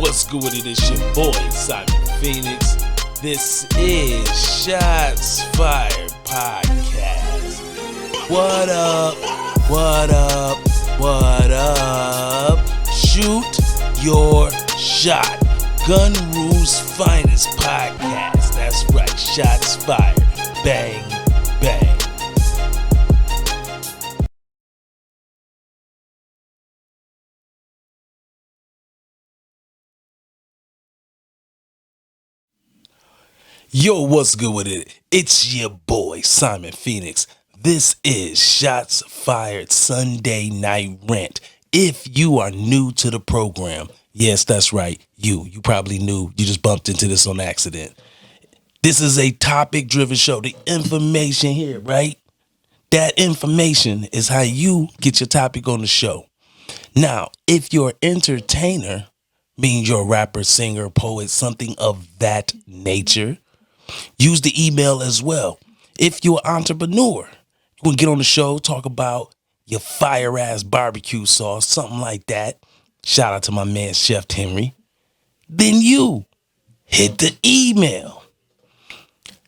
What's good with it? It's your boy, Simon Phoenix. This is Shots Fired Podcast. What up? What up? What up? Shoot your shot. Gun Rules Finest Podcast. That's right. Shots fired. Bang, bang. Yo, what's good with it? It's your boy, Simon Phoenix. This is Shots Fired Sunday Night Rant. If you are new to the program, yes, that's right, you probably knew. You just bumped into this on accident. This is a topic-driven show. The information here, right? That information is how you get your topic on the show. Now, if you're an entertainer, meaning you're a rapper, singer, poet, something of that nature, use the email as well. If you're an entrepreneur, you want to get on the show, talk about your fire-ass barbecue sauce, something like that. Shout out to my man, Chef Henry. Then you hit the email.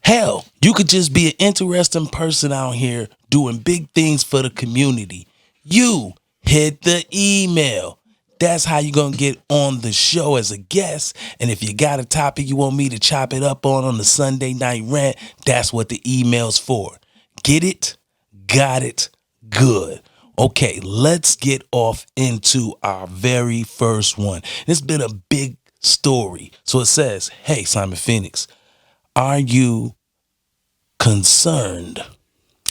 Hell, you could just be an interesting person out here doing big things for the community. You hit the email. That's how you're going to get on the show as a guest. And if you got a topic you want me to chop it up on the Sunday Night Rant, that's what the email's for. Get it? Got it? Good. Okay, let's get off into our very first one. It's been a big story. So it says, hey, Simon Phoenix, are you concerned?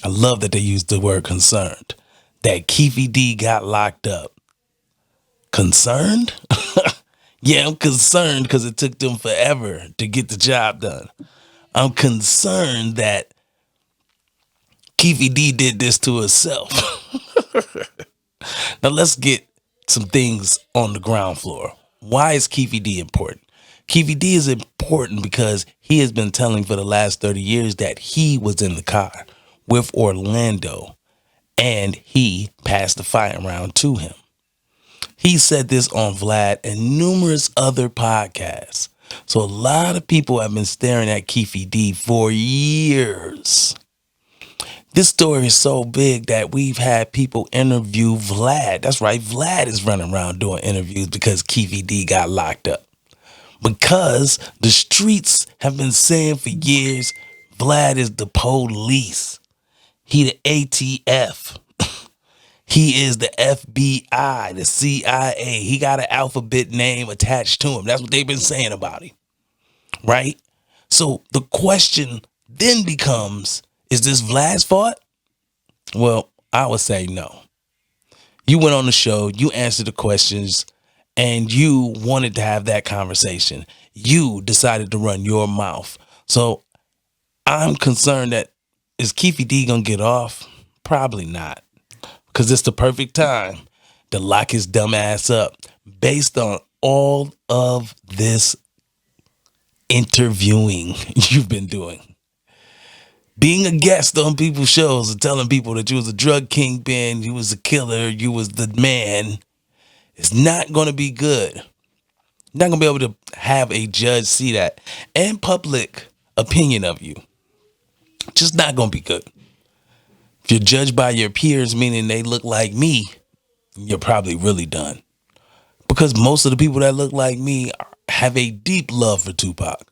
I love that they used the word concerned, that Keefy D got locked up. Concerned? Yeah, I'm concerned because it took them forever to get the job done. I'm concerned that Keefy D did this to herself. Now let's get some things on the ground floor. Why is Keefy D important? Keefy D is important because he has been telling for the last 30 years that he was in the car with Orlando and he passed the firing round to him. He said this on Vlad and numerous other podcasts. So a lot of people have been staring at Keefy D for years. This story is so big that we've had people interview Vlad. That's right, Vlad is running around doing interviews because Keefy D got locked up. Because the streets have been saying for years, Vlad is the police. He the ATF. He is the FBI, the CIA. He got an alphabet name attached to him. That's what they've been saying about him, right? So the question then becomes, is this Vlad's fault? Well, I would say no. You went on the show, you answered the questions, and you wanted to have that conversation. You decided to run your mouth. So I'm concerned that, is Keefy D gonna get off? Probably not. Because it's the perfect time to lock his dumb ass up based on all of this interviewing you've been doing. Being a guest on people's shows and telling people that you was a drug kingpin, you was a killer, you was the man, it's not going to be good. You're not going to be able to have a judge see that and public opinion of you. Just not going to be good. If you're judged by your peers, meaning they look like me, you're probably really done. Because most of the people that look like me have a deep love for Tupac.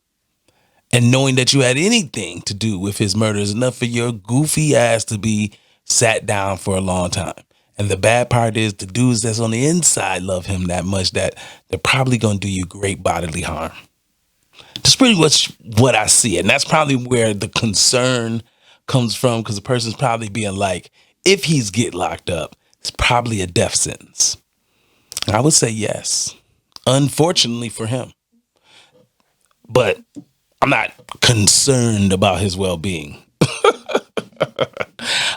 And knowing that you had anything to do with his murder is enough for your goofy ass to be sat down for a long time. And the bad part is the dudes that's on the inside love him that much that they're probably going to do you great bodily harm. That's pretty much what I see. And that's probably where the concern comes from, because the person's probably being like, if he's get locked up, it's probably a death sentence. I would say yes, unfortunately for him. But I'm not concerned about his well-being.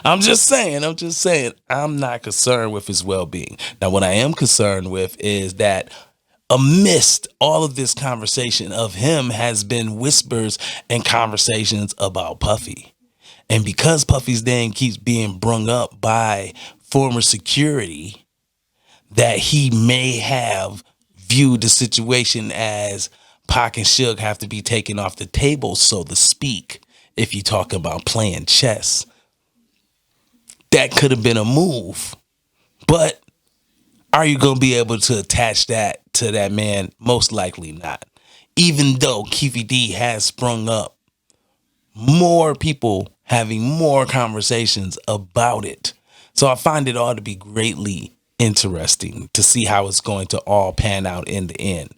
I'm just saying, I'm not concerned with his well-being. Now, what I am concerned with is that amidst all of this conversation of him has been whispers and conversations about Puffy. And because Puffy's name keeps being brung up by former security, that he may have viewed the situation as Pac and Suge have to be taken off the table, so to speak, if you talk about playing chess. That could have been a move. But are you going to be able to attach that to that man? Most likely not. Even though Keefy D has sprung up, more people having more conversations about it. So I find it all to be greatly interesting to see how it's going to all pan out in the end.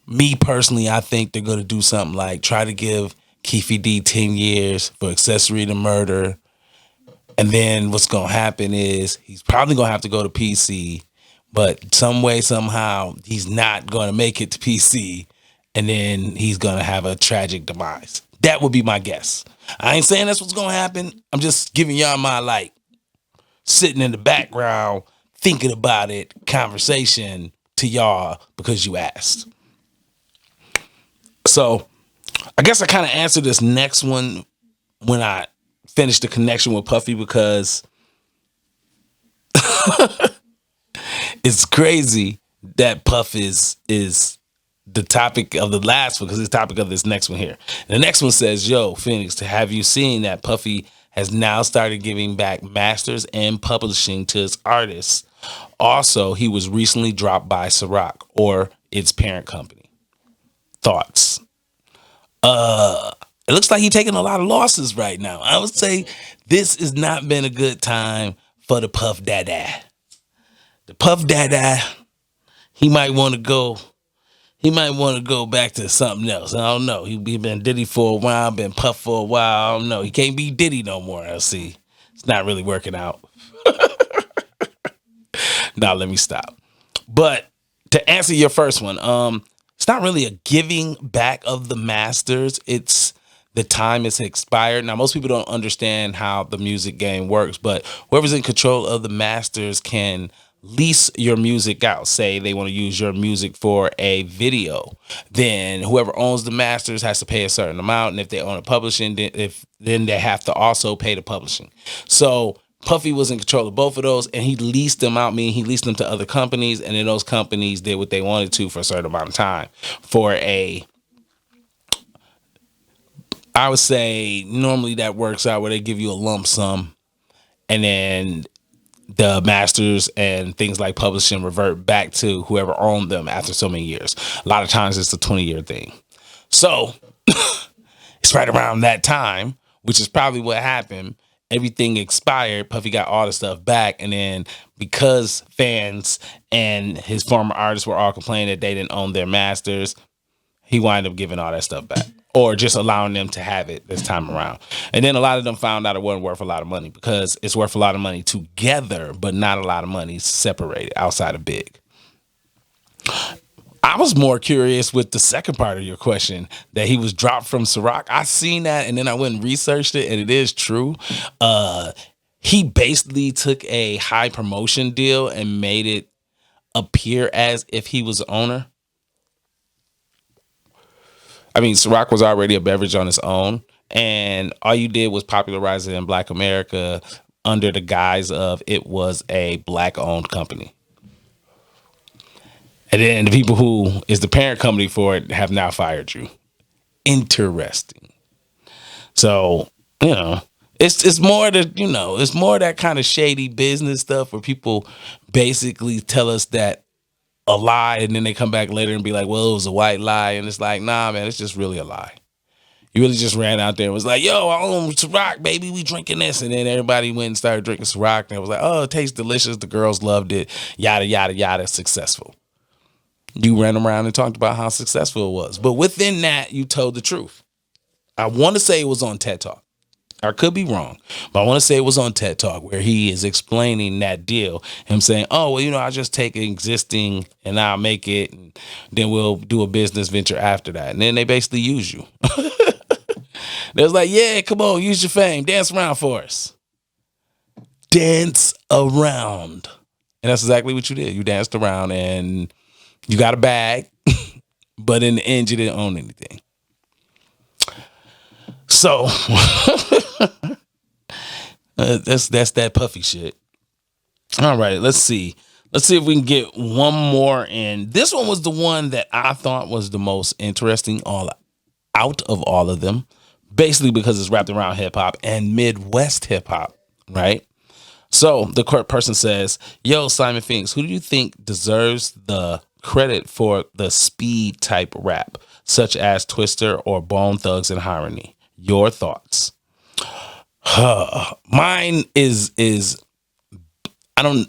Me personally, I think they're going to do something like try to give Keefy D 10 years for accessory to murder. And then what's going to happen is he's probably going to have to go to PC, but some way, somehow, he's not going to make it to PC. And then he's going to have a tragic demise. That would be my guess. I ain't saying that's what's going to happen. I'm just giving y'all my, like, sitting in the background, thinking about it, conversation to y'all because you asked. So I guess I kind of answered this next one when I finished the connection with Puffy, because it's crazy that Puff is the topic of the last one, because it's the topic of this next one here. The next one says, yo, Phoenix, have you seen that Puffy has now started giving back masters and publishing to his artists? Also, he was recently dropped by Ciroc, or its parent company. Thoughts? It looks like he's taking a lot of losses right now. I would say this has not been a good time for the Puff Dada. The Puff Dada, he might want to go. He might want to go back to something else. I don't know. He been Diddy for a while, been Puff for a while. I don't know. He can't be Diddy no more. I see. It's not really working out. Now let me stop. But to answer your first one, it's not really a giving back of the masters. It's the time is expired. Now, most people don't understand how the music game works, but whoever's in control of the masters can lease your music out. Say they want to use your music for a video, then whoever owns the masters has to pay a certain amount, and if they own a publishing, then they have to also pay the publishing. So Puffy was in control of both of those, and he leased them out, meaning he leased them to other companies, and then those companies did what they wanted to for a certain amount of time. I would say normally that works out where they give you a lump sum, and then the masters and things like publishing revert back to whoever owned them after so many years. A lot of times it's a 20-year thing. So it's right around that time, which is probably what happened. Everything expired. Puffy got all the stuff back. And then because fans and his former artists were all complaining that they didn't own their masters, he wound up giving all that stuff back, or just allowing them to have it this time around. And then a lot of them found out it wasn't worth a lot of money, because it's worth a lot of money together, but not a lot of money separated outside of Big. I was more curious with the second part of your question, that he was dropped from Ciroc. I seen that, and then I went and researched it, and it is true. He basically took a high promotion deal and made it appear as if he was the owner. I mean, Ciroc was already a beverage on its own, and all you did was popularize it in Black America under the guise of it was a Black-owned company. And then the people who is the parent company for it have now fired you. Interesting. So, it's more it's more that kind of shady business stuff where people basically tell us that a lie, and then they come back later and be like, well, it was a white lie. And it's like, nah, man, it's just really a lie. You really just ran out there and was like, yo, I own Ciroc, baby, we drinking this. And then everybody went and started drinking Ciroc, and it was like, oh, it tastes delicious. The girls loved it. Yada, yada, yada, successful. You ran around and talked about how successful it was. But within that, you told the truth. I want to say it was on TED Talk. I could be wrong, but I want to say it was on TED Talk, where he is explaining that deal. Him saying, oh, well, I just take existing and I'll make it, and then we'll do a business venture after that. And then they basically use you. They was like, yeah, come on, use your fame. Dance around for us. Dance around. And that's exactly what you did. You danced around and you got a bag, but in the end, you didn't own anything. So that's that Puffy shit. All right, let's see. Let's see if we can get one more in. This one was the one that I thought was the most interesting all out of all of them, basically because it's wrapped around hip hop and Midwest hip hop, right? So the court person says, yo, Simon Phoenix, who do you think deserves the credit for the speed type rap, such as Twister or Bone Thugs and Harmony? Your thoughts? Mine is I'm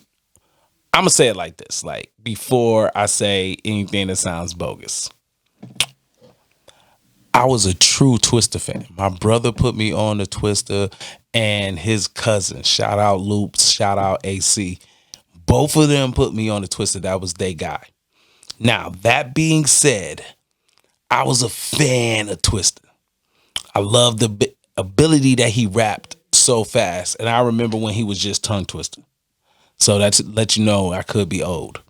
gonna say it like this, like before I say anything that sounds bogus. I was a true Twister fan. My brother put me on the Twister and his cousin. Shout out Loops, shout out AC. Both of them put me on the Twister. That was their guy. Now, that being said, I was a fan of Twister. I love the ability that he rapped so fast. And I remember when he was just tongue twister. So that's let you know I could be old.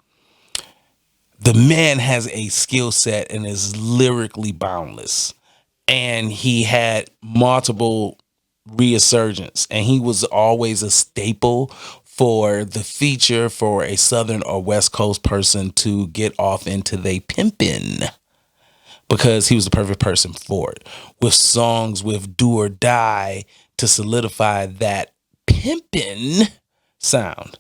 The man has a skill set and is lyrically boundless. And he had multiple resurgence. And he was always a staple for the feature for a Southern or West Coast person to get off into they pimpin'. Because he was the perfect person for it. With songs with Do or Die to solidify that pimpin' sound.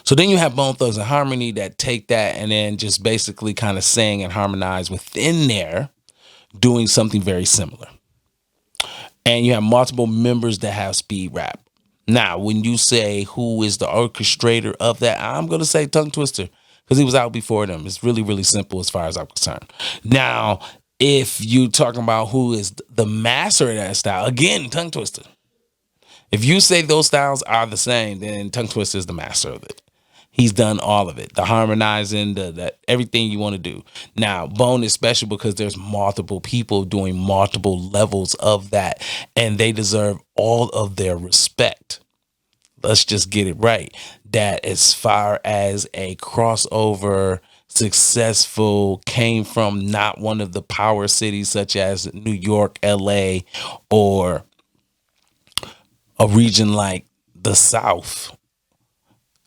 So then you have Bone Thugs and Harmony that take that and then just basically kind of sing and harmonize within there, doing something very similar. And you have multiple members that have speed rap. Now, when you say who is the orchestrator of that, I'm going to say Tongue Twister because he was out before them. It's really, really simple as far as I'm concerned. Now, if you talking about who is the master of that style, again, Tongue Twister. If you say those styles are the same, then Tongue Twister is the master of it. He's done all of it, the harmonizing, the everything you want to do. Now, Bone is special because there's multiple people doing multiple levels of that, and they deserve all of their respect. Let's just get it right. That as far as a crossover, successful, came from not one of the power cities such as New York, LA, or a region like the South,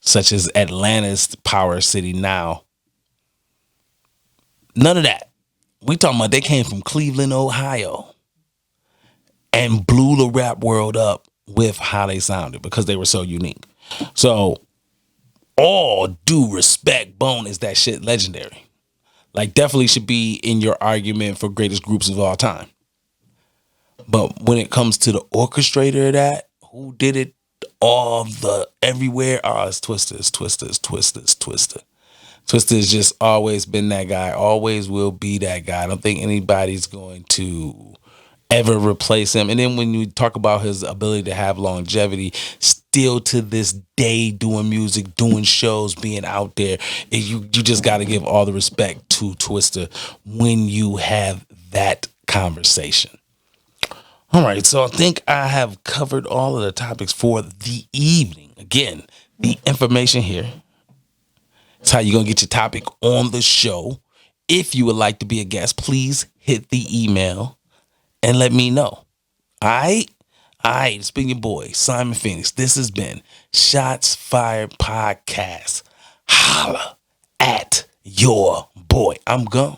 such as Atlanta's power city now. None of that. We talking about they came from Cleveland, Ohio, and blew the rap world up with how they sounded because they were so unique. So all due respect, Bone is that shit legendary. Like definitely should be in your argument for greatest groups of all time. But when it comes to the orchestrator of that, who did it all the everywhere? Oh, it's Twister. Twister has just always been that guy, always will be that guy. I don't think anybody's going to ever replace him. And then when you talk about his ability to have longevity, still to this day doing music, doing shows, being out there, you just got to give all the respect to Twister when you have that conversation. All right, so I think I have covered all of the topics for the evening. Again, the information here is how you're going to get your topic on the show. If you would like to be a guest, please hit the email and let me know. All right, it's been your boy, Simon Phoenix. This has been Shots Fired Podcast. Holla at your boy. I'm gone.